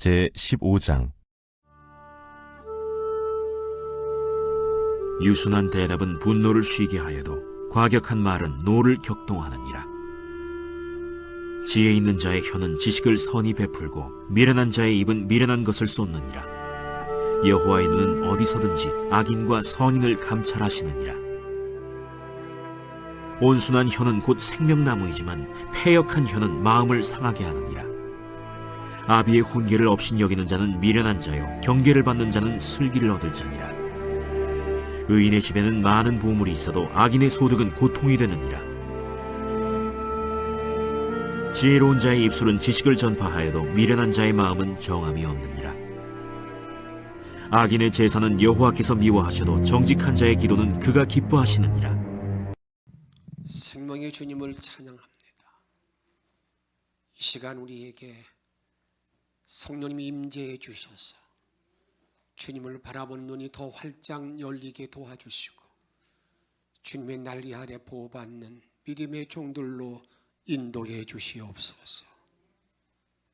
제15장. 유순한 대답은 분노를 쉬게 하여도 과격한 말은 노를 격동하느니라. 지혜 있는 자의 혀는 지식을 선히 베풀고 미련한 자의 입은 미련한 것을 쏟느니라. 여호와의 눈은 어디서든지 악인과 선인을 감찰하시느니라. 온순한 혀는 곧 생명나무이지만 패역한 혀는 마음을 상하게 하느니라. 아비의 훈계를 업신여기는 자는 미련한 자요 경계를 받는 자는 슬기를 얻을 자니라. 의인의 집에는 많은 보물이 있어도 악인의 소득은 고통이 되느니라. 지혜로운 자의 입술은 지식을 전파하여도 미련한 자의 마음은 정함이 없느니라. 악인의 제사는 여호와께서 미워하셔도 정직한 자의 기도는 그가 기뻐하시느니라. 생명의 주님을 찬양합니다. 이 시간 우리에게 성령님이 임재해 주셔서 주님을 바라보는 눈이 더 활짝 열리게 도와주시고 주님의 날개 아래 보호받는 믿음의 종들로 인도해 주시옵소서.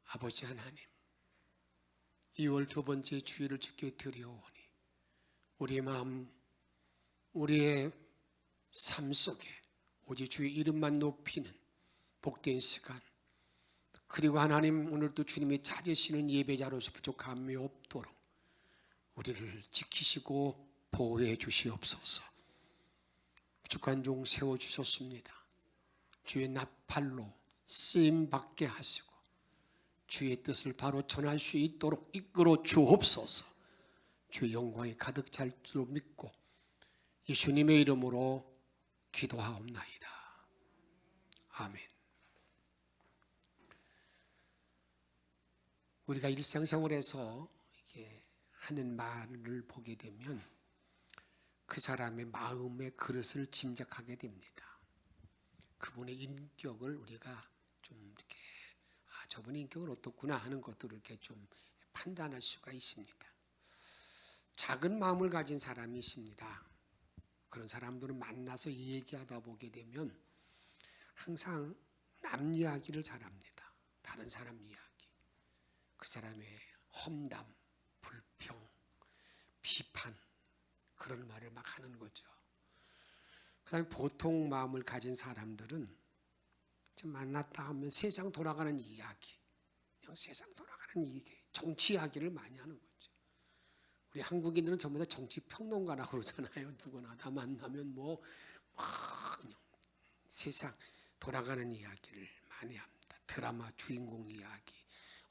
아버지 하나님, 2월 두 번째 주일을 주께 드려오니 우리의 마음, 우리의 삶 속에 오직 주의 이름만 높이는 복된 시간, 그리고 하나님 오늘도 주님이 찾으시는 예배자로서 부족함이 없도록 우리를 지키시고 보호해 주시옵소서. 부족한 종 세워주셨습니다. 주의 나팔로 쓰임받게 하시고 주의 뜻을 바로 전할 수 있도록 이끌어 주옵소서. 주의 영광이 가득 찰 줄 믿고 예수님의 이름으로 기도하옵나이다. 아멘. 우리가 일상생활에서 이렇게 하는 말을 보게 되면 그 사람의 마음의 그릇을 짐작하게 됩니다. 그분의 인격을 우리가 좀 이렇게 저분의 인격은 어떻구나 하는 것들을 이렇게 좀 판단할 수가 있습니다. 작은 마음을 가진 사람이 있습니다. 그런 사람들은 만나서 얘기하다 보게 되면 항상 남 이야기를 잘합니다. 다른 사람 이야기. 그 사람의 험담, 불평, 비판, 그런 말을 막 하는 거죠. 그 다음에 보통 마음을 가진 사람들은 좀 만났다 하면 세상 돌아가는 이야기, 그냥 세상 돌아가는 이야기, 정치 이야기를 많이 하는 거죠. 우리 한국인들은 전부 다 정치 평론가라고 그러잖아요. 누구나 다 만나면 그냥 세상 돌아가는 이야기를 많이 합니다. 드라마 주인공 이야기,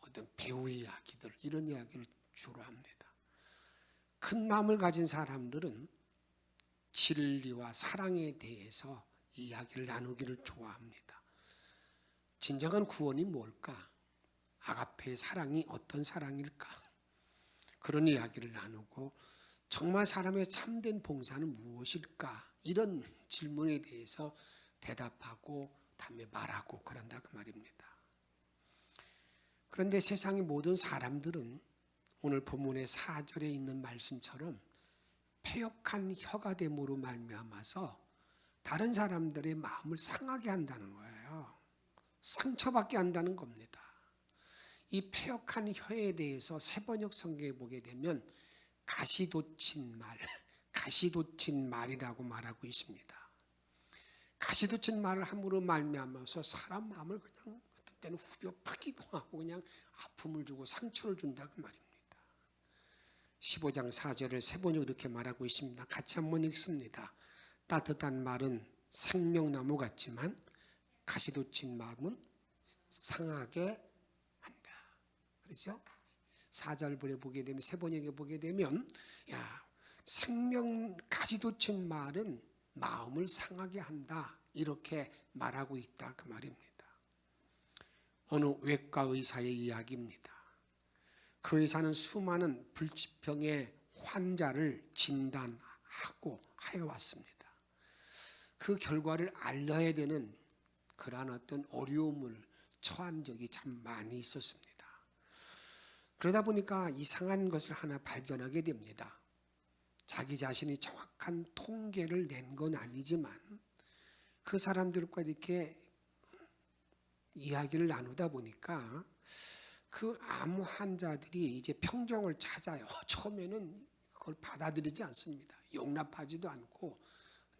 어떤 배우 이야기들, 이런 이야기를 주로 합니다. 큰 마음을 가진 사람들은 진리와 사랑에 대해서 이야기를 나누기를 좋아합니다. 진정한 구원이 뭘까? 아가페의 사랑이 어떤 사랑일까? 그런 이야기를 나누고 정말 사람의 참된 봉사는 무엇일까? 이런 질문에 대해서 대답하고 다음에 말하고 그런다 그 말입니다. 그런데 세상의 모든 사람들은 오늘 본문의 4절에 있는 말씀처럼 패역한 혀가 됨으로 말미암아서 다른 사람들의 마음을 상하게 한다는 거예요. 상처받게 한다는 겁니다. 이 패역한 혀에 대해서 세번역 성경에 보게 되면 가시돋친 말, 가시돋친 말이라고 말하고 있습니다. 가시돋친 말을 함으로 말미암아서 사람 마음을 그냥 어떤 때는 후벼 파기도 하고 그냥 아픔을 주고 상처를 준다 그 말입니다. 15장 4절을 세번역 이렇게 말하고 있습니다. 같이 한번 읽습니다. 따뜻한 말은 생명나무 같지만 가시돋친 마음은 상하게 한다. 그렇죠? 4절부에 보게 되면 세번역에 보게 되면 가시돋친 말은 마음을 상하게 한다. 이렇게 말하고 있다 그 말입니다. 어느 외과 의사의 이야기입니다. 그 의사는 수많은 불치병의 환자를 진단하고 하여왔습니다. 그 결과를 알려야 되는 그러한 어떤 어려움을 처한 적이 참 많이 있었습니다. 그러다 보니까 이상한 것을 하나 발견하게 됩니다. 자기 자신이 정확한 통계를 낸 건 아니지만 그 사람들과 이렇게 이야기를 나누다 보니까 그 암 환자들이 이제 평정을 찾아요. 처음에는 그걸 받아들이지 않습니다. 용납하지도 않고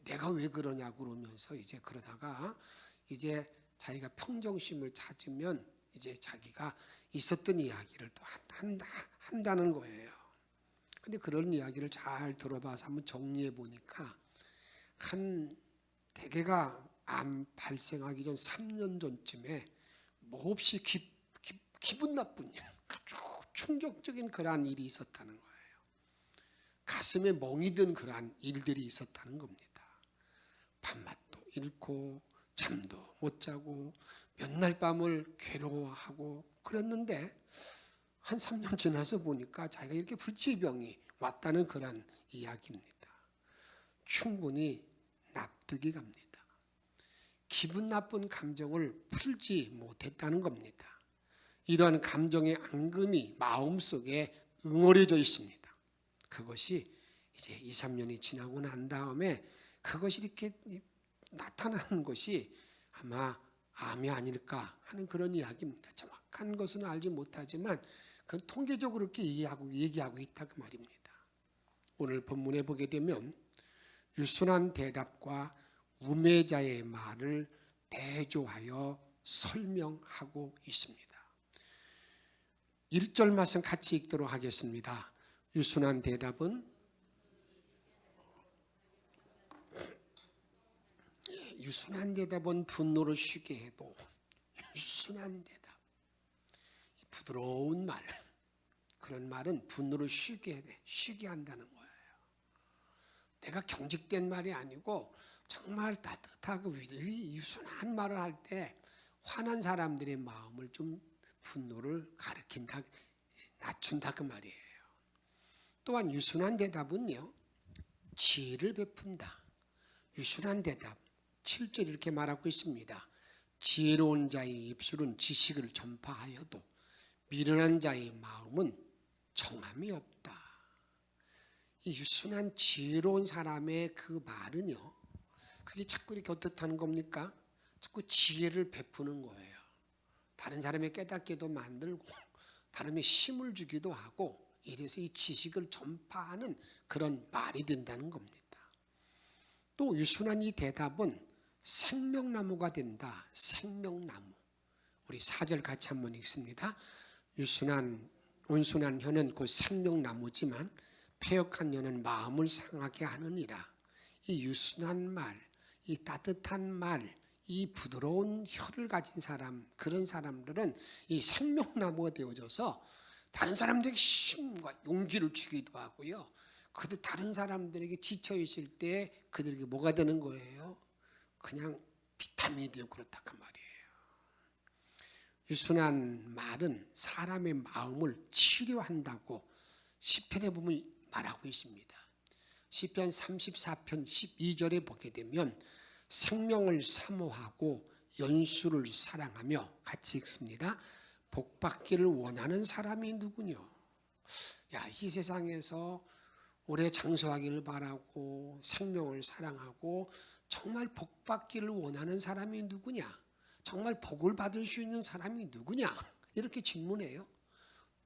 내가 왜 그러냐고 그러면서 이제 그러다가 이제 자기가 평정심을 찾으면 이제 자기가 있었던 이야기를 또 한다는 거예요. 근데 그런 이야기를 잘 들어봐서 한번 정리해 보니까 대개가 암 발생하기 전 3년 전쯤에 몹시 기분 나쁜 일, 아주 충격적인 그러한 일이 있었다는 거예요. 가슴에 멍이 든 그러한 일들이 있었다는 겁니다. 밥맛도 잃고 잠도 못 자고 몇 날 밤을 괴로워하고 그랬는데 한 3년 지나서 보니까 자기가 이렇게 불치병이 왔다는 그런 이야기입니다. 충분히 납득이 갑니다. 기분 나쁜 감정을 풀지 못했다는 겁니다. 이러한 감정의 앙금이 마음속에 응어려져 있습니다. 그것이 이제 2, 3년이 지나고 난 다음에 그것이 이렇게 나타나는 것이 아마 암이 아닐까 하는 그런 이야기입니다. 정확한 것은 알지 못하지만 그건 통계적으로 이렇게 얘기하고 있다 그 말입니다. 오늘 본문에 보게 되면 유순한 대답과 우매자의 말을 대조하여 설명하고 있습니다. 1절 말씀 같이 읽도록 하겠습니다. 유순한 대답은 분노를 쉬게 해도 유순한 대답, 부드러운 말, 그런 말은 분노를 쉬게 한다는 거예요. 내가 경직된 말이 아니고 정말 따뜻하고 유순한 말을 할 때 화난 사람들의 마음을 좀 분노를 가리킨다, 낮춘다 그 말이에요. 또한 유순한 대답은요, 지혜를 베푼다. 유순한 대답 7절 이렇게 말하고 있습니다. 지혜로운 자의 입술은 지식을 전파하여도 미련한 자의 마음은 정함이 없다. 이 유순한 지혜로운 사람의 그 말은요, 그게 자꾸 이렇게 어떻다는 겁니까? 자꾸 지혜를 베푸는 거예요. 다른 사람의 깨닫게도 만들고 다름에 힘을 주기도 하고 이래서 이 지식을 전파하는 그런 말이 된다는 겁니다. 또 유순한 이 대답은 생명나무가 된다. 생명나무. 우리 4절 같이 한번 읽습니다. 온순한 혀는 곧 생명나무지만 패역한 혀는 마음을 상하게 하느니라. 이 유순한 말, 이 따뜻한 말, 이 부드러운 혀를 가진 사람, 그런 사람들은 이 생명나무가 되어져서 다른 사람들에게 힘과 용기를 주기도 하고요. 그들 다른 사람들에게 지쳐 있을 때 그들에게 뭐가 되는 거예요? 그냥 비타민이 되고 그렇다 그 말이에요. 유순한 말은 사람의 마음을 치료한다고 시편에 보면 말하고 있습니다. 시편 34편 12절에 보게 되면 생명을 사모하고 연수를 사랑하며 같이 읽습니다. 복받기를 원하는 사람이 누구뇨? 이 세상에서 오래 장수하기를 바라고 생명을 사랑하고 정말 복받기를 원하는 사람이 누구냐? 정말 복을 받을 수 있는 사람이 누구냐? 이렇게 질문해요.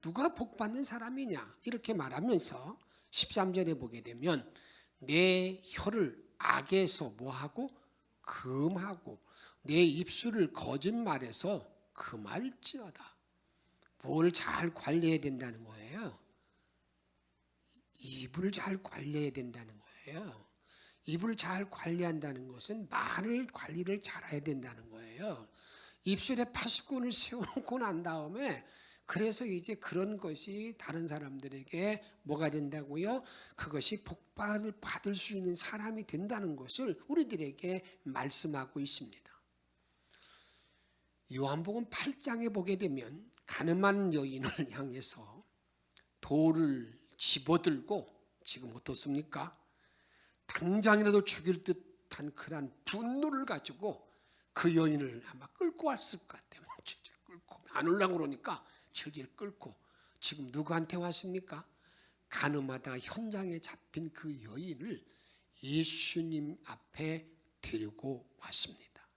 누가 복받는 사람이냐? 이렇게 말하면서 13절에 보게 되면 내 혀를 악에서 뭐하고? 금하고 내 입술을 거짓말에서 금할지어다. 뭘 잘 관리해야 된다는 거예요? 입을 잘 관리해야 된다는 거예요. 입을 잘 관리한다는 것은 말을 관리를 잘해야 된다는 거예요. 입술에 파수꾼을 세워놓고 난 다음에 그래서 이제 그런 것이 다른 사람들에게 뭐가 된다고요? 그것이 복받을 받을 수 있는 사람이 된다는 것을 우리들에게 말씀하고 있습니다. 요한복음 8장에 보게 되면 가늠한 여인을 향해서 돌을 집어들고 지금 어떻습니까? 당장이라도 죽일 듯한 그러한 분노를 가지고 그 여인을 아마 끌고 왔을 것 같아요. 질질 끌고 안 올라오고 그러니까 질질 끌고 지금 누구한테 왔습니까? 가늠하다가 현장에 잡힌 그 여인을 예수님 앞에 데리고 왔습니다.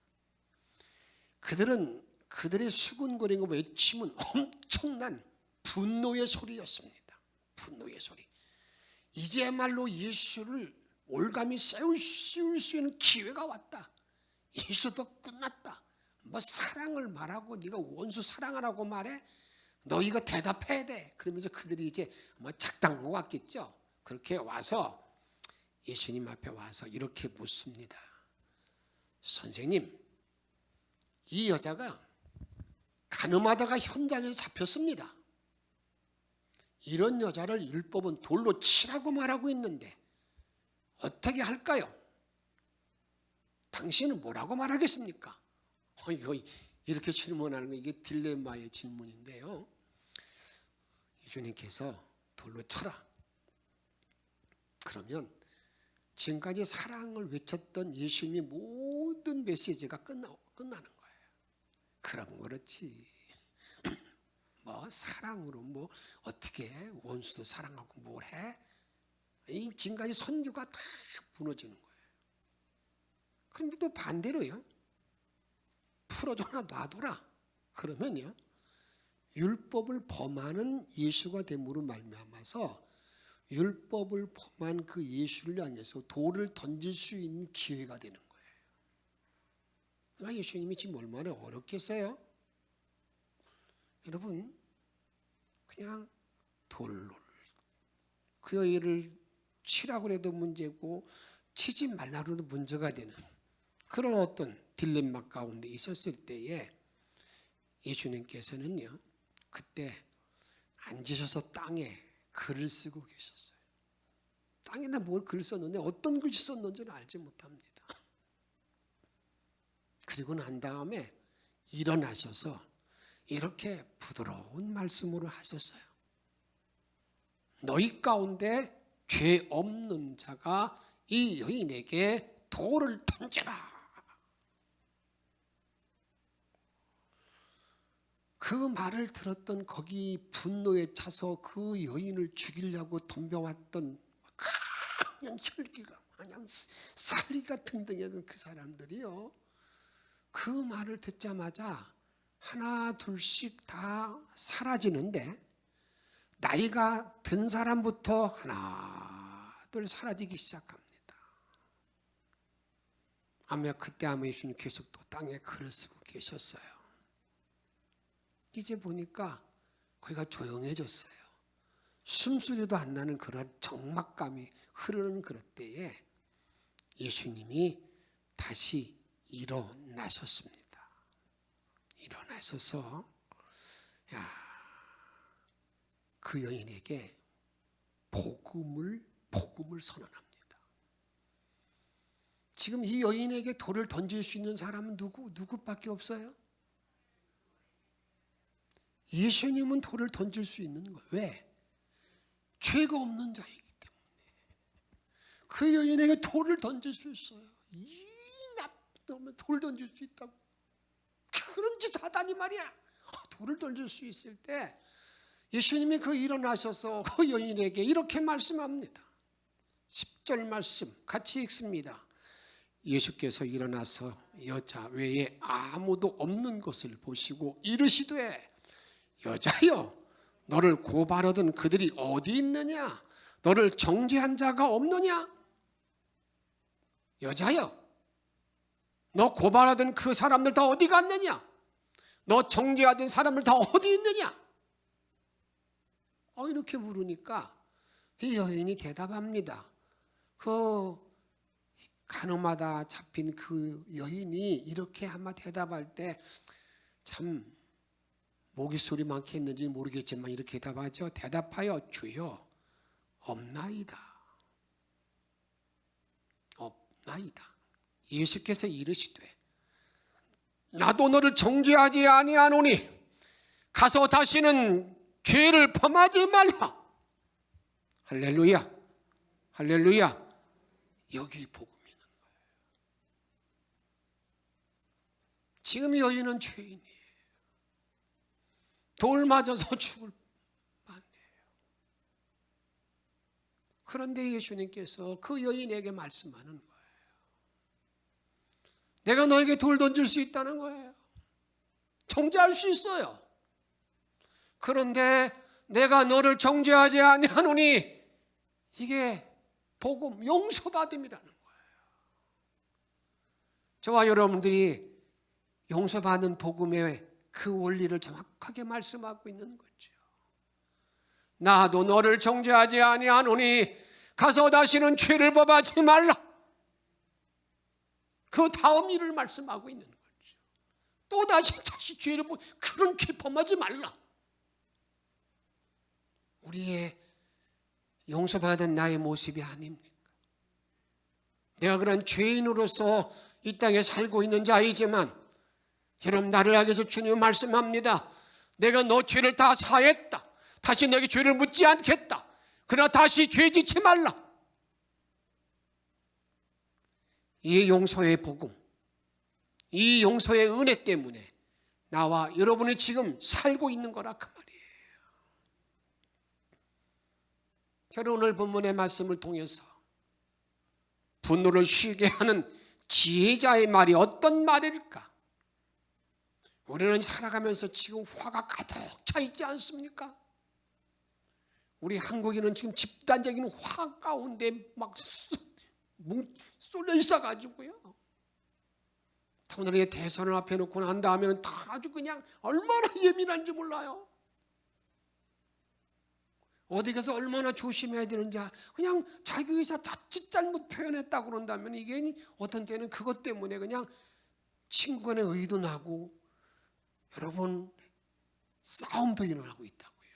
그들은 그들의 수군거리고 외침은 엄청난 분노의 소리였습니다. 분노의 소리. 이제야말로 예수를 올감히 씌울 수 있는 기회가 왔다. 예수도 끝났다. 뭐 사랑을 말하고 네가 원수 사랑하라고 말해? 너 이거 대답해야 돼. 그러면서 그들이 이제 뭐 작당한 것 같겠죠. 그렇게 와서 예수님 앞에 와서 이렇게 묻습니다. 선생님, 이 여자가 가늠하다가 현장에서 잡혔습니다. 이런 여자를 율법은 돌로 치라고 말하고 있는데 어떻게 할까요? 당신은 뭐라고 말하겠습니까? 이거 이렇게 질문하는 거 이게 딜레마의 질문인데요. 예수님께서 돌로 쳐라. 그러면 지금까지 사랑을 외쳤던 예수님의 모든 메시지가 끝나는 거예요. 그럼 그렇지. 뭐 사랑으로 뭐 어떻게 원수도 사랑하고 뭘 해? 이 지금까지 선교가 다 무너지는 거예요. 그런데 또 반대로요. 풀어줘라 놔둬라. 그러면요. 율법을 범하는 예수가 됨으로 말미암아서 율법을 범한 그 예수를 향해서 돌을 던질 수 있는 기회가 되는 거예요. 그러니까 예수님이 지금 얼마나 어렵겠어요? 여러분, 그냥 돌로 그 여인을 치라고 해도 문제고 치지 말라고 해도 문제가 되는 그런 어떤 딜레마 가운데 있었을 때에 예수님께서는요, 그때 앉으셔서 땅에 글을 쓰고 계셨어요. 땅에다 뭘 글 썼는데 어떤 글씨 썼는지는 알지 못합니다. 그리고 난 다음에 일어나셔서 이렇게 부드러운 말씀으로 하셨어요. 너희 가운데 죄 없는 자가 이 여인에게 돌을 던져라. 그 말을 들었던 거기 분노에 차서 그 여인을 죽이려고 덤벼왔던 그냥 혈기가 마냥 살리가 등등했던 그 사람들이요. 그 말을 듣자마자 하나 둘씩 다 사라지는데 나이가 든 사람부터 하나 둘 사라지기 시작합니다. 아마 그때 아마 예수님 계속 또 땅에 글을 쓰고 계셨어요. 이제 보니까 거기가 조용해졌어요. 숨소리도 안 나는 그런 적막감이 흐르는 그럴 때에 예수님이 다시 일어나셨습니다. 일어나셔서 그 여인에게 복음을 선언합니다. 지금 이 여인에게 돌을 던질 수 있는 사람은 누구밖에 없어요? 예수님은 돌을 던질 수 있는 거예요. 왜? 죄가 없는 자이기 때문에. 그 여인에게 돌을 던질 수 있어요. 이 나쁜 놈에 돌 던질 수 있다고. 그런 짓 하다니 말이야. 돌을 던질 수 있을 때 예수님이 일어나셔서 그 여인에게 이렇게 말씀합니다. 10절 말씀 같이 읽습니다. 예수께서 일어나서 여자 외에 아무도 없는 것을 보시고 이르시되 여자여 너를 고발하던 그들이 어디 있느냐? 너를 정죄한 자가 없느냐? 여자여 너 고발하던 그 사람들 다 어디 갔느냐? 너 정죄하던 사람들 다 어디 있느냐? 이렇게 물으니까 이 여인이 대답합니다. 그 간음하다 잡힌 그 여인이 이렇게 아마 대답할 때 참 목이 소리 많게 했는지 모르겠지만 이렇게 대답하죠. 대답하여 주여 없나이다. 없나이다. 예수께서 이르시되 나도 너를 정죄하지 아니하노니 가서 다시는 죄를 범하지 말라. 할렐루야. 할렐루야. 여기 복음이 있는 거예요. 지금 여인은 죄인이에요. 돌 맞아서 죽을 만해요. 그런데 예수님께서 그 여인에게 말씀하는 거예요. 내가 너에게 돌 던질 수 있다는 거예요. 정죄할 수 있어요. 그런데 내가 너를 정죄하지 아니하노니, 이게 복음, 용서받음이라는 거예요. 저와 여러분들이 용서받는 복음의 그 원리를 정확하게 말씀하고 있는 거죠. 나도 너를 정죄하지 아니하노니 가서 다시는 죄를 범하지 말라. 그 다음 일을 말씀하고 있는 거죠. 또 다시 죄를 그런 죄 범하지 말라. 우리의 용서받은 나의 모습이 아닙니까? 내가 그런 죄인으로서 이 땅에 살고 있는 자이지만, 여러분, 나를 향해서 주님 말씀합니다. 내가 너 죄를 다 사했다. 다시 너에게 죄를 묻지 않겠다. 그러나 다시 죄 짓지 말라. 이 용서의 복음, 이 용서의 은혜 때문에 나와 여러분이 지금 살고 있는 거라 그 말이에요. 저는 오늘 본문의 말씀을 통해서 분노를 쉬게 하는 지혜자의 말이 어떤 말일까? 우리는 살아가면서 지금 화가 가득 차 있지 않습니까? 우리 한국인은 지금 집단적인 화 가운데 막 쏠려 있어가지고요. 오늘의 대선을 앞에 놓고 난 다음에는 다 아주 그냥 얼마나 예민한지 몰라요. 어디 가서 얼마나 조심해야 되는지, 그냥 자기 의사 자칫 잘못 표현했다고 그런다면 이게 어떤 때는 그것 때문에 그냥 친구 간에 의도 나고, 여러분, 싸움도 일어나고 있다고요.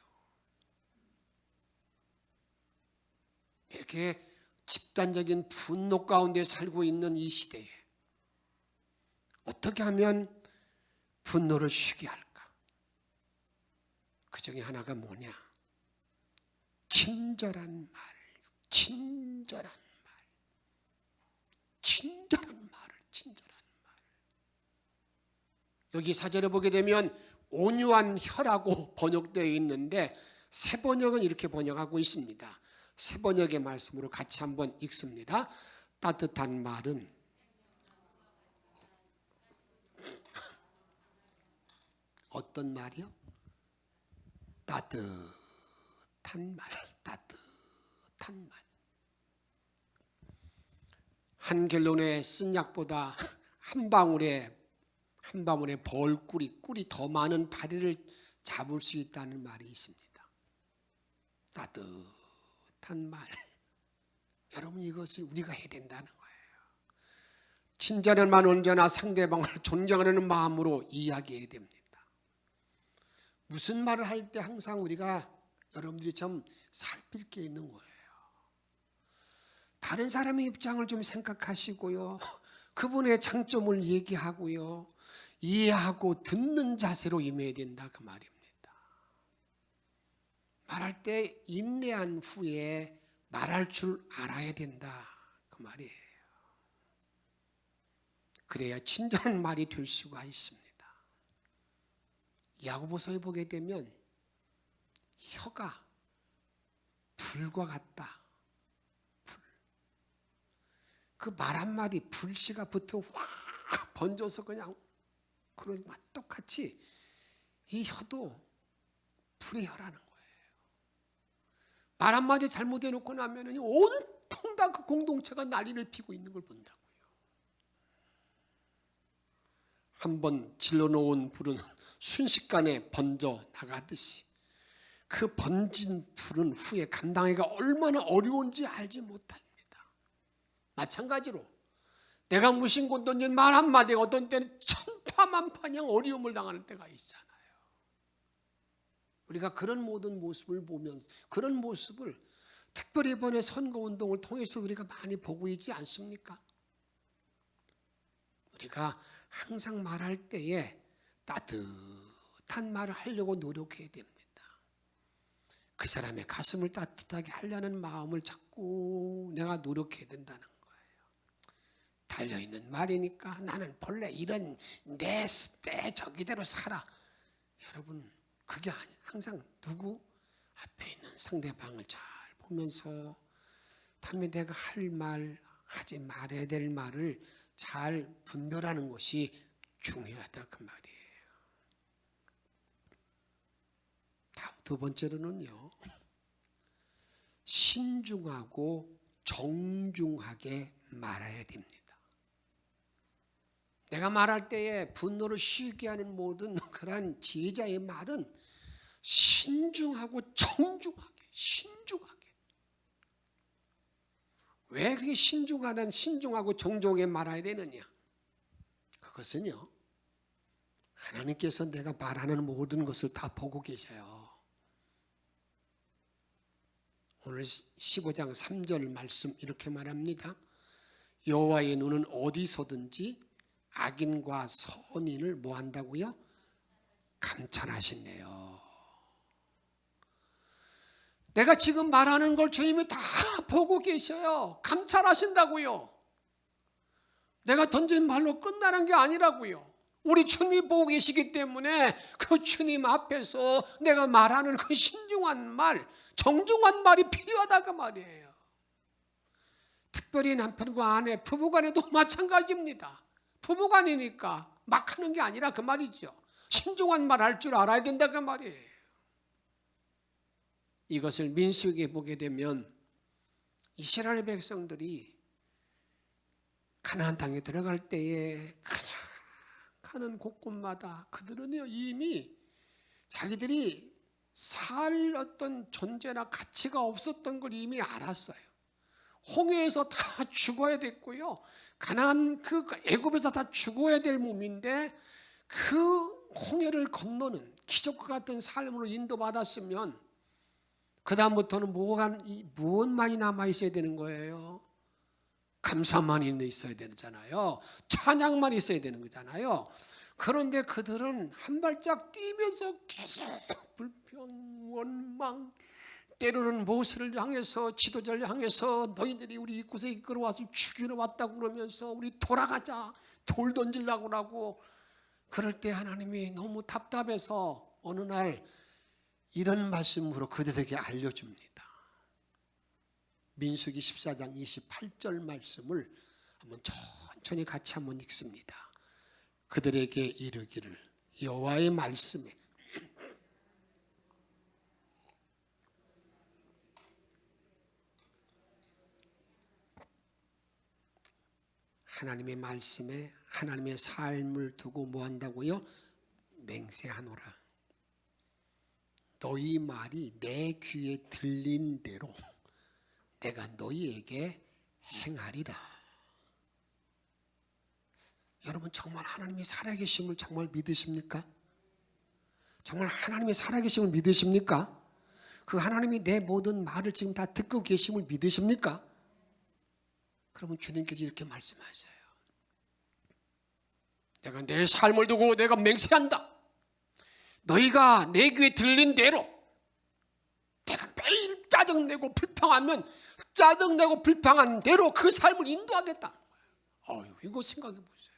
이렇게 집단적인 분노 가운데 살고 있는 이 시대에 어떻게 하면 분노를 쉬게 할까? 그 중에 하나가 뭐냐? 친절한 말, 친절한 말, 친절한 말을, 친절한 말. 여기 사절에 보게 되면 온유한 혀라고 번역되어 있는데, 새 번역은 이렇게 번역하고 있습니다. 새 번역의 말씀으로 같이 한번 읽습니다. 따뜻한 말은 어떤 말이요? 따뜻한 말, 따뜻한 말. 한 갤론의 쓴 약보다 한 방울의 벌꿀이 더 많은 바리를 잡을 수 있다는 말이 있습니다. 따뜻한 말. 여러분, 이것을 우리가 해야 된다는 거예요. 친절한 말, 언제나 상대방을 존경하는 마음으로 이야기해야 됩니다. 무슨 말을 할 때 항상 우리가, 여러분들이 좀 살필 게 있는 거예요. 다른 사람의 입장을 좀 생각하시고요, 그분의 장점을 얘기하고요, 이해하고 듣는 자세로 임해야 된다 그 말입니다. 말할 때 인내한 후에 말할 줄 알아야 된다 그 말이에요. 그래야 친절한 말이 될 수가 있습니다. 야고보서에 보게 되면 혀가 불과 같다. 불. 그 말 한마디, 불씨가 붙어 확 번져서 그냥 그런 맛 똑같이 이 혀도 불의 혀라는 거예요. 말 한마디 잘못해놓고 나면 온통 다 그 공동체가 난리를 피고 있는 걸 본다고요. 한번 질러놓은 불은 순식간에 번져 나가듯이, 그 번진 불은 후에 감당하기가 얼마나 어려운지 알지 못합니다. 마찬가지로 내가 무심코 던진 말 한마디가 어떤 때는 천파만파냥 어려움을 당하는 때가 있잖아요. 우리가 그런 모든 모습을 보면서, 그런 모습을 특별히 이번에 선거운동을 통해서 우리가 많이 보고 있지 않습니까? 우리가 항상 말할 때에 따뜻한 말을 하려고 노력해야 됩니다. 그 사람의 가슴을 따뜻하게 하려는 마음을 자꾸 내가 노력해야 된다는 거예요. 달려있는 말이니까 나는 본래 이런 내 스펙 저기대로 살아. 여러분, 그게 아니에요. 항상 누구? 앞에 있는 상대방을 잘 보면서 다음에 내가 할 말, 하지 말아야 될 말을 잘 분별하는 것이 중요하다 그 말이에요. 두 번째로는요, 신중하고 정중하게 말해야 됩니다. 내가 말할 때에 분노를 쉬게 하는 모든 그러한 지혜자의 말은 신중하고 정중하게, 신중하게. 왜 그렇게 신중하고 정중하게 말해야 되느냐? 그것은요, 하나님께서 내가 말하는 모든 것을 다 보고 계셔요. 오늘 15장 3절 말씀 이렇게 말합니다. 여호와의 눈은 어디서든지 악인과 선인을 뭐 한다고요? 감찰하신대요. 내가 지금 말하는 걸 주님이 다 보고 계셔요. 감찰하신다고요. 내가 던진 말로 끝나는 게 아니라고요. 우리 주님이 보고 계시기 때문에 그 주님 앞에서 내가 말하는 그 신중한 말, 정중한 말이 필요하다 그 말이에요. 특별히 남편과 아내, 부부간에도 마찬가지입니다. 부부간이니까 막 하는 게 아니라 그 말이죠. 신중한 말 할 줄 알아야 된다 그 말이에요. 이것을 민수기에 보게 되면 이스라엘 백성들이 가나안 땅에 들어갈 때에 그냥 가는 곳곳마다 그들은요 이미 자기들이 살 어떤 존재나 가치가 없었던 걸 이미 알았어요. 홍해에서 다 죽어야 됐고요. 가나안 그 애굽에서 다 죽어야 될 몸인데 그 홍해를 건너는 기적과 같은 삶으로 인도받았으면 그 다음부터는 무엇만이 남아 있어야 되는 거예요? 감사만 있어야 되잖아요. 찬양만 있어야 되는 거잖아요. 그런데 그들은 한 발짝 뛰면서 계속 불평, 원망, 때로는 모세를 향해서 지도자를 향해서 너희들이 우리 이곳에 이끌어와서 죽이러 왔다고 그러면서 우리 돌아가자, 돌 던지려고 하고 그럴 때 하나님이 너무 답답해서 어느 날 이런 말씀으로 그들에게 알려줍니다. 민수기 14장 28절 말씀을 한번 천천히 같이 한번 읽습니다. 그들에게 이르기를 여호와의 말씀에 하나님의 말씀에 하나님의 삶을 두고 뭐 한다고요? 맹세하노라. 너희 말이 내 귀에 들린 대로 내가 너희에게 행하리라. 여러분 정말 하나님이 살아계심을 정말 믿으십니까? 정말 하나님의 살아계심을 믿으십니까? 그 하나님이 내 모든 말을 지금 다 듣고 계심을 믿으십니까? 그러면 주님께서 이렇게 말씀하세요. 내가 내 삶을 두고 내가 맹세한다. 너희가 내 귀에 들린 대로 내가 매일 짜증내고 불평하면 짜증내고 불평한 대로 그 삶을 인도하겠다. 이거 생각해 보세요.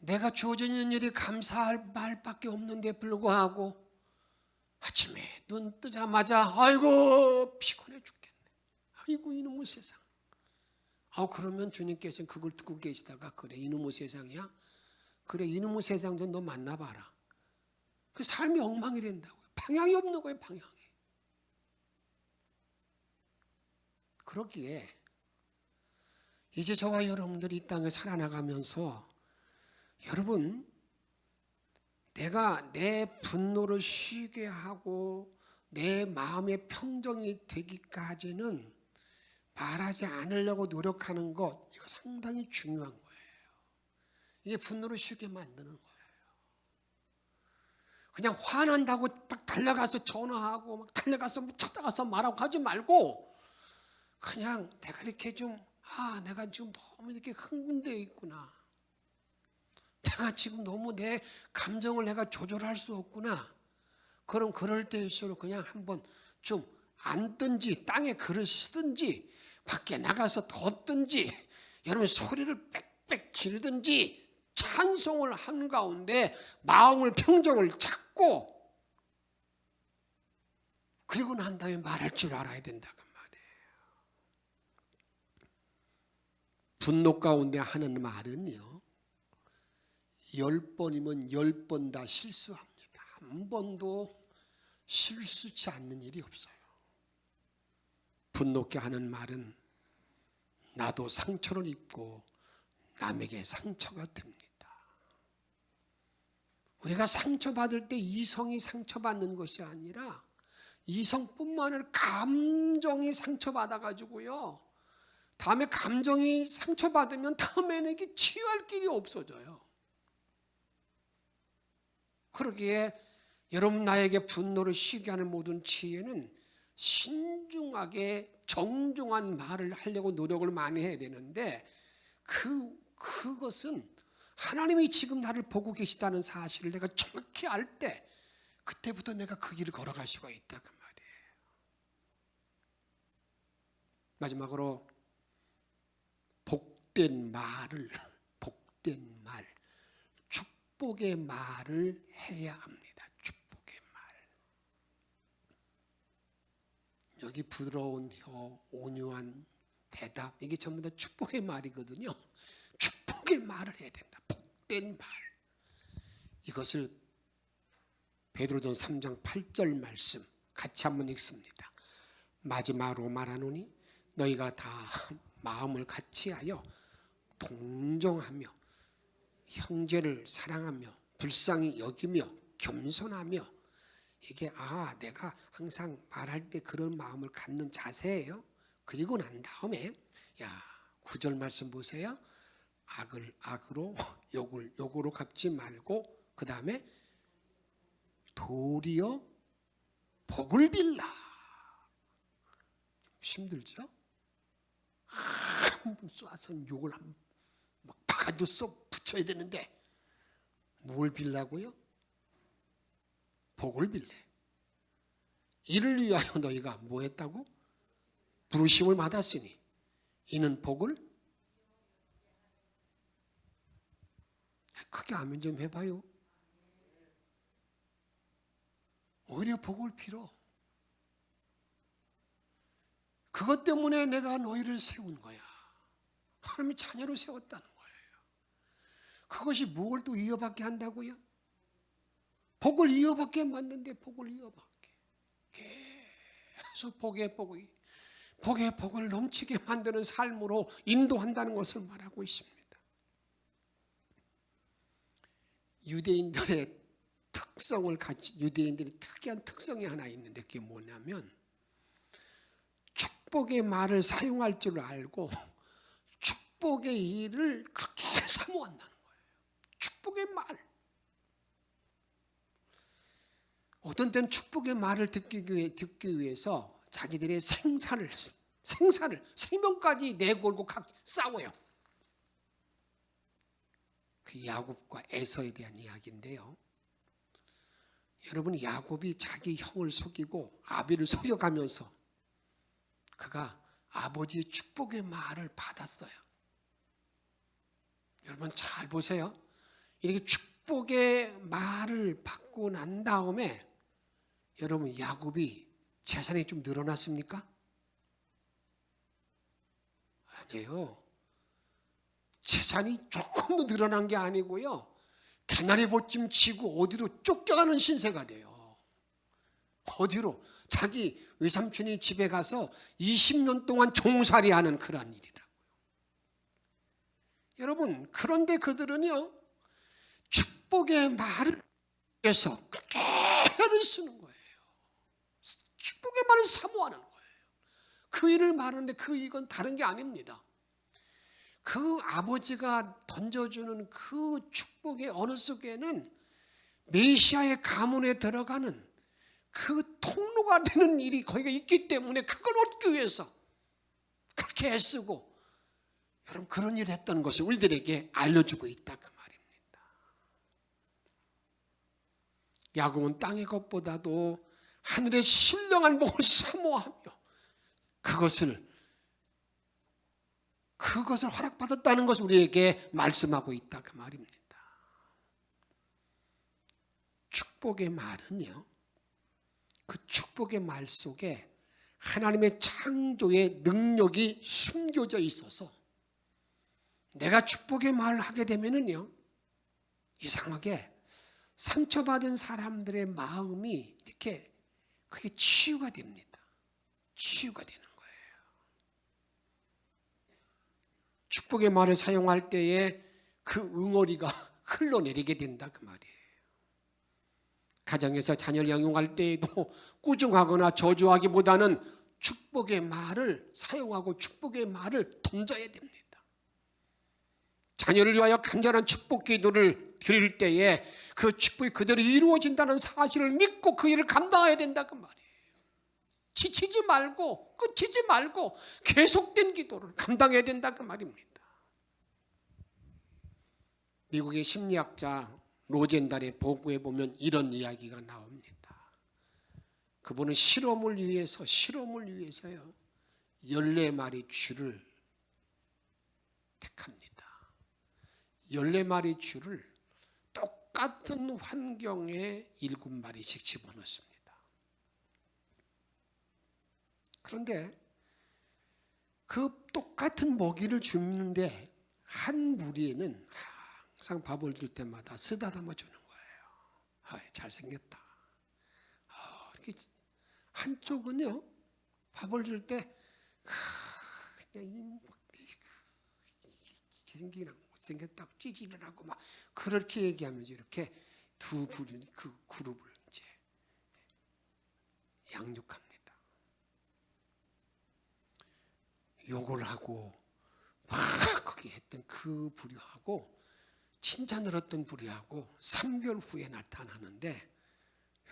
내가 주어져 있는 일이 감사할 말밖에 없는데 불구하고 아침에 눈 뜨자마자 아이고 피곤해 죽겠네. 아이고 이놈의 세상. 그러면 주님께서는 그걸 듣고 계시다가 그래 이놈의 세상이야? 그래 이놈의 세상 좀 너 만나봐라. 그 삶이 엉망이 된다고요. 방향이 없는 거예요. 방향이. 그러기에 이제 저와 여러분들이 이 땅에 살아나가면서 여러분 내가 내 분노를 쉬게 하고 내 마음의 평정이 되기까지는 말하지 않으려고 노력하는 것 이거 상당히 중요한 거예요. 이게 분노를 쉬게 만드는 거예요. 그냥 화난다고 막 달려가서 전화하고 막 달려가서 찾아가서 말하고 하지 말고 그냥 내가 이렇게 내가 지금 너무 이렇게 흥분되어 있구나. 내가 지금 너무 내 감정을 내가 조절할 수 없구나. 그럼 그럴 때일수록 그냥 한번 좀 앉든지 땅에 글을 쓰든지 밖에 나가서 걷든지 여러분 소리를 빽빽 지르든지 찬송을 하는 가운데 마음을 평정을 찾고 그리고 난 다음에 말할 줄 알아야 된다 그 말이에요. 분노 가운데 하는 말은요 10번이면 10번 다 실수합니다. 한 번도 실수치 않는 일이 없어요. 분노케 하는 말은 나도 상처를 입고 남에게 상처가 됩니다. 우리가 상처받을 때 이성이 상처받는 것이 아니라 이성뿐만 아니라 감정이 상처받아가지고요. 다음에 감정이 상처받으면 다음에는 이게 치유할 길이 없어져요. 그러기에 여러분 나에게 분노를 쉬게 하는 모든 지혜는 신중하게 정중한 말을 하려고 노력을 많이 해야 되는데 그것은 하나님이 지금 나를 보고 계시다는 사실을 내가 정확히 알 때 그때부터 내가 그 길을 걸어갈 수가 있다 그 말이에요. 마지막으로 복된 말, 축복의 말을 해야 합니다. 축복의 말. 여기 부드러운 혀, 온유한 대답, 이게 전부 다 축복의 말이거든요. 축복의 말을 해야 된다. 복된 말. 이것을 베드로전 3장 8절 말씀 같이 한번 읽습니다. 마지막으로 말하노니 너희가 다 마음을 같이하여 동정하며 형제를 사랑하며 불쌍히 여기며 겸손하며, 이게 내가 항상 말할 때 그런 마음을 갖는 자세예요. 그리고 난 다음에 9절 말씀 보세요. 악을 악으로 욕을 욕으로 갚지 말고 그 다음에 도리어 복을 빌라. 좀 힘들죠? 한 번 쏴서 욕을 막 박아도 쏙 붙여야 되는데 뭘 빌라고요? 복을 빌래. 이를 위하여 너희가 뭐 했다고? 부르심을 받았으니 이는 복을 크게 아멘 좀 해봐요. 오히려 복을 빌어. 그것 때문에 내가 너희를 세운 거야. 하나님이 자녀로 세웠다는 거예요. 그것이 무엇을 또 이어받게 한다고요? 복을 이어받게 만드는데 복을 이어받게. 계속 복의 복을 넘치게 만드는 삶으로 인도한다는 것을 말하고 있습니다. 유대인들의 유대인들이 특이한 특성이 하나 있는데 그게 뭐냐면 축복의 말을 사용할 줄 알고 축복의 일을 그렇게 사모한다는 거예요. 축복의 말. 어떤 때는 축복의 말을 듣기 위해서 자기들의 생사를 생명까지 내걸고 싸워요. 그 야곱과 에서에 대한 이야기인데요. 여러분, 야곱이 자기 형을 속이고 아비를 속여가면서 그가 아버지의 축복의 말을 받았어요. 여러분 잘 보세요. 이렇게 축복의 말을 받고 난 다음에 여러분 야곱이 재산이 좀 늘어났습니까? 아니에요. 재산이 조금 더 늘어난 게 아니고요. 개나리 보찜 치고 어디로 쫓겨가는 신세가 돼요. 어디로? 자기 외삼촌이 집에 가서 20년 동안 종살이하는 그런 일이라고요. 여러분, 그런데 그들은요, 축복의 말을 위해서 그렇게 애를 쓰는 거예요. 축복의 말을 사모하는 거예요. 그 일을 말하는데 이건 다른 게 아닙니다. 그 아버지가 던져주는 그 축복의 어느 속에는 메시아의 가문에 들어가는 그 통로가 되는 일이 거기가 있기 때문에 그걸 얻기 위해서 그렇게 애쓰고, 여러분 그런 일을 했던 것을 우리들에게 알려주고 있다 그 말입니다. 야곱은 땅의 것보다도 하늘의 신령한 복을 사모하며 그것을 허락받았다는 것을 우리에게 말씀하고 있다 그 말입니다. 축복의 말은요, 그 축복의 말 속에 하나님의 창조의 능력이 숨겨져 있어서 내가 축복의 말을 하게 되면은요, 이상하게 상처받은 사람들의 마음이 이렇게 그게 치유가 됩니다. 치유가 되는 거예요. 축복의 말을 사용할 때에 그 응어리가 흘러내리게 된다 그 말이에요. 가정에서 자녀를 양육할 때에도 꾸중하거나 저주하기보다는 축복의 말을 사용하고 축복의 말을 던져야 됩니다. 자녀를 위하여 간절한 축복 기도를 드릴 때에 그 축복이 그대로 이루어진다는 사실을 믿고 그 일을 감당해야 된다 그 말이에요. 지치지 말고 끝이지 말고 계속된 기도를 감당해야 된다 그 말입니다. 미국의 심리학자 로젠달의 보고에 보면 이런 이야기가 나옵니다. 그분은 실험을 위해서요 14마리 쥐를 택합니다. 14마리 쥐를 똑같은 환경에 7마리씩 집어넣습니다. 그런데 그 똑같은 먹이를 주는데 한 무리에는 항상 밥을 줄 때마다 쓰다듬어 주는 거예요. 잘생겼다. 한쪽은요 밥을 줄 때 그냥 못생겼다고 찌질을 하고 막 그렇게 얘기하면서 이렇게 두 부류 그 그룹을 이제 양육합니다. 욕을 하고 막 거기 했던 그 부류하고 칭찬을 했던 부류하고 3개월 후에 나타나는데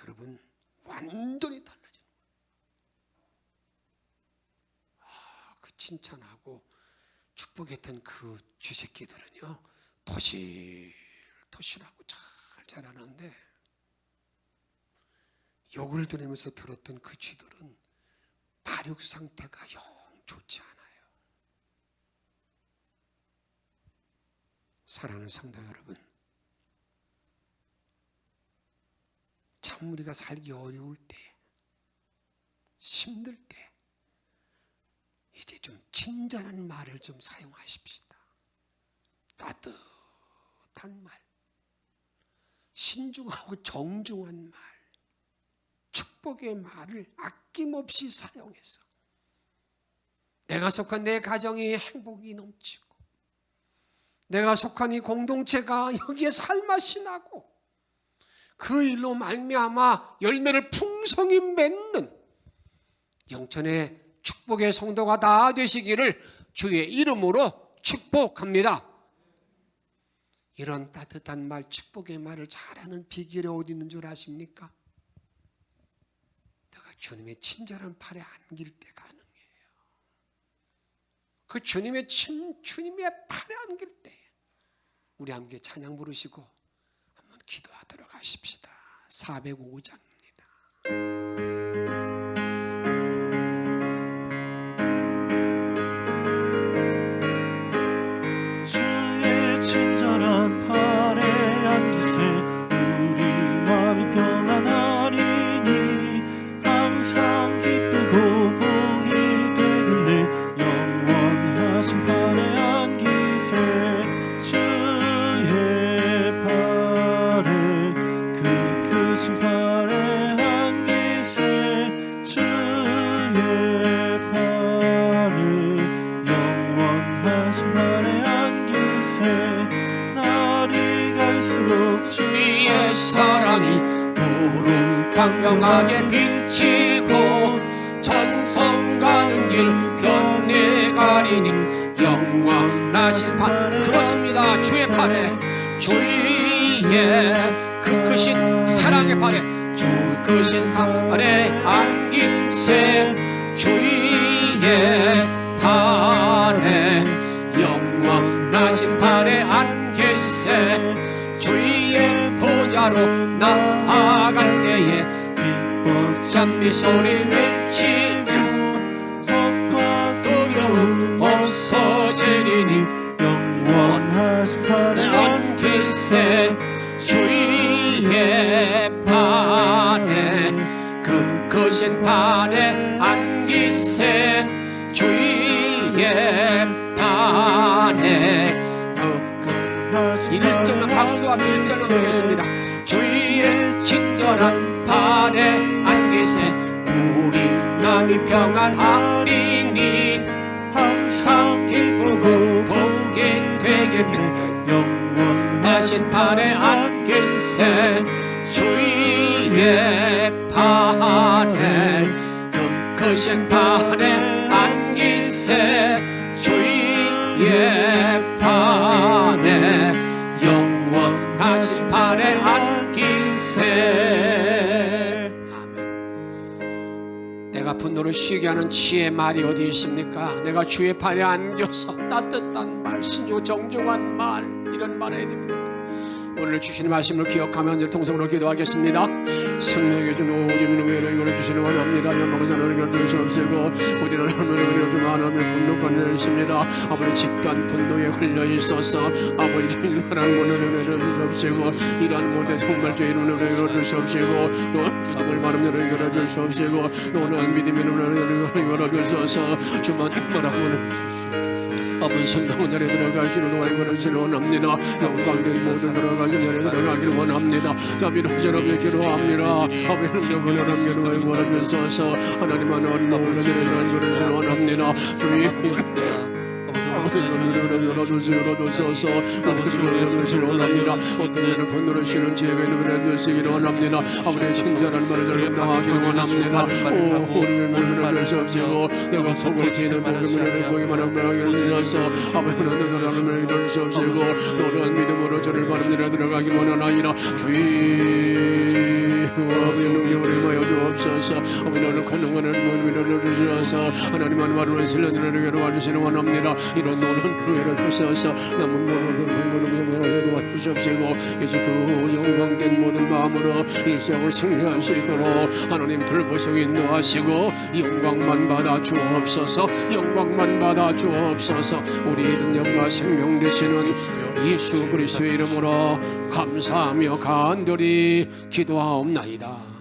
여러분 완전히 달라지는 거예요. 그 칭찬하고 축복했던 그 쥐새끼들은요 토실토실하고 잘 자라는데 욕을 들으면서 들었던 그 쥐들은 발육 상태가 영 좋지 않아요. 사랑하는 성도 여러분, 참 우리가 살기 어려울 때, 힘들 때 이제 좀 친절한 말을 좀 사용하십시다. 따뜻한 말, 신중하고 정중한 말, 축복의 말을 아낌없이 사용해서 내가 속한 내 가정의 행복이 넘치고 내가 속한 이 공동체가 여기에 살맛이 나고 그 일로 말미암아 열매를 풍성히 맺는 영천의 축복의 성도가 다 되시기를 주의 이름으로 축복합니다. 이런 따뜻한 말, 축복의 말을 잘하는 비결이 어디 있는 줄 아십니까? 내가 주님의 친절한 팔에 안길 때 가능해요. 그 주님의 팔에 안길 때 우리 함께 찬양 부르시고 한번 기도하도록 하십시다. 405장입니다. 주의 친절한 팔에 안기세 우리 마음이 평안하리니 항상 기쁘고 복이 되겠네 영원하신 팔에 안기세 주의 팔에 그 크신 팔에 안기세 주의 팔에 영원하신 팔에 날이 갈수록 주의 사랑이 푸른 광명하게 비치고 전성 가는 길 변해 가리니 영원하신 팔 그렇습니다. 주의 팔에 주의 그 크신 사랑의 팔에 주 크신 팔에 안기세 주의 팔에 영원하신 팔에 안기세 주의 보좌로 나아갈 때에 기뻐찬 미소리 외치며 겁과 두려움 없어지리니 영원하신 팔에 안기세 주의 팔에 그 크신 팔에 안기세 주의 팔에 일정한 박수와 밀전을 부르겠습니다. 주의 친절한 발에 안기세 우리 남이 평안하리니 항상 기쁘고 복이 되겠네. 영원하신 발에 안기세 주의 발에 크신 발에 안기세 주의 발에 영원하신 발에 안기세. 아멘. 내가 분노를 쉬게 하는 지혜의 말이 어디 있습니까? 내가 주의 발에 안겨서 따뜻한 말, 신조 정중한 말, 이런 말 해야 됩니다. 오늘 주시는 말씀을 기억하며 늘 통성으로 기도하겠습니다. 성령의 좀 오줌이는 외로 이걸 주시는 원합니다. 연방사는 이걸 주시옵시고 우리는 하나님을 좀 하나님의 분노가 있습니다. 아버지 집단 분노에 걸려 있어서 아버지 주인 하나님 오늘을 주시옵시고 이러한 모든 정말 주인 오늘을 주시옵시고 또 믿음을 바람대로 이걸 주시옵시고 너는 믿음의 눈을 이걸 주셔서 주만 말하고는 아버지 성령 내려 들어가시는 도와이거를 원합니다. 영광된 모든 들어가시 내려 들어가기를 원합니다. 자비로우시라고 기도합니다. 아버지 능력을 하나님 도와이거를 주셔서 하나님 하나님 오늘 내려 들어가기를 원합니다. 주의 열어주셔서 우리를 원합니다. 어떤 일을 분노를 쉬는 지혜가 있는 주시기를 원합니다. 아버지의 친절한 말을 전당하기를 원합니다. 오 우리를 주시옵시고 내가 속을 기는 복음을 보기만 하기를 주셔서 아버지는 너를 주시옵시고 너는 믿음으로 저를 바람대로 들어가기를 원하나이다. 주의 아버지 능력을 임하여 주옵소서. 아버지 너를 가능한 믿음을 주셔서 하나님만 바로는 신뢰를 도와주시는 원합니다. 이런 너는 외로 주셔서 남은 모든 도와주시옵시고 이제 그 영광된 모든 마음으로 일생을 승리할 수 있도록 하나님 돌보시고 인도하시고 영광만 받아 주옵소서. 영광만 받아 주옵소서. 우리 능력과 생명 되시는 예수 그리스도의 이름으로 감사하며 간절히 기도하옵나이다.